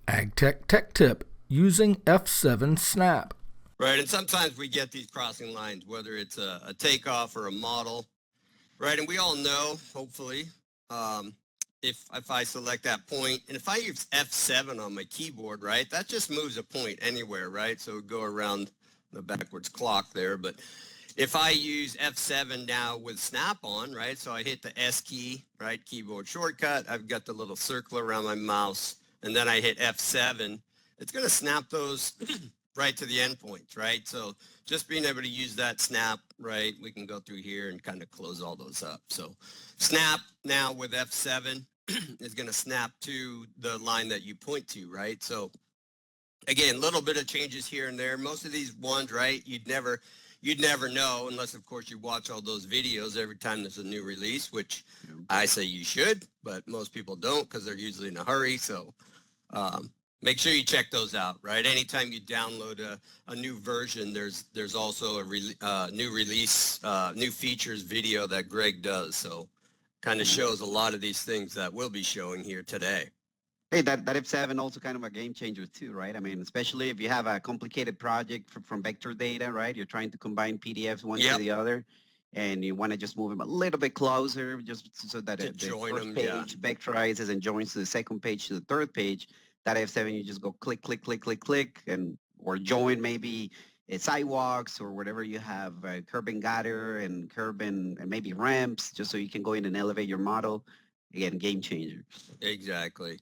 AGTEK Tech Tip, using F7 Snap. Right, and sometimes we get these crossing lines, whether it's a takeoff or a model, right? And we all know, hopefully, um, if I select that point, and if I use F7 on my keyboard, right, that just moves a point anywhere, right? So it would go around the backwards clock there. But if I use F7 now with snap on, right, so I hit the S key, right, keyboard shortcut, I've got the little circle around my mouse, and then I hit F7, it's going to snap those right to the endpoints, right? So just being able to use that snap, right, we can go through here and kind of close all those up. So snap now with F7 is going to snap to the line that you point to, right? So again, a little bit of changes here and there. Most of these ones, right, you'd never know unless, of course, you watch all those videos every time there's a new release, which I say you should, but most people don't because they're usually in a hurry. So make sure you check those out, right? Anytime you download a new version, there's also a new release, new features video that Greg does. So kind of shows a lot of these things that we'll be showing here today. Hey, that F7 also kind of a game changer too, right? I mean, especially if you have a complicated project from vector data, right? You're trying to combine PDFs one to the other, and you want to just move them a little bit closer, just so that the first page vectorizes and joins to the second page to the third page. That F7, you just go click, click, click, click, click, and or join maybe sidewalks or whatever you have, curb and gutter and curb and maybe ramps, just so you can go in and elevate your model. Again, game changer. Exactly.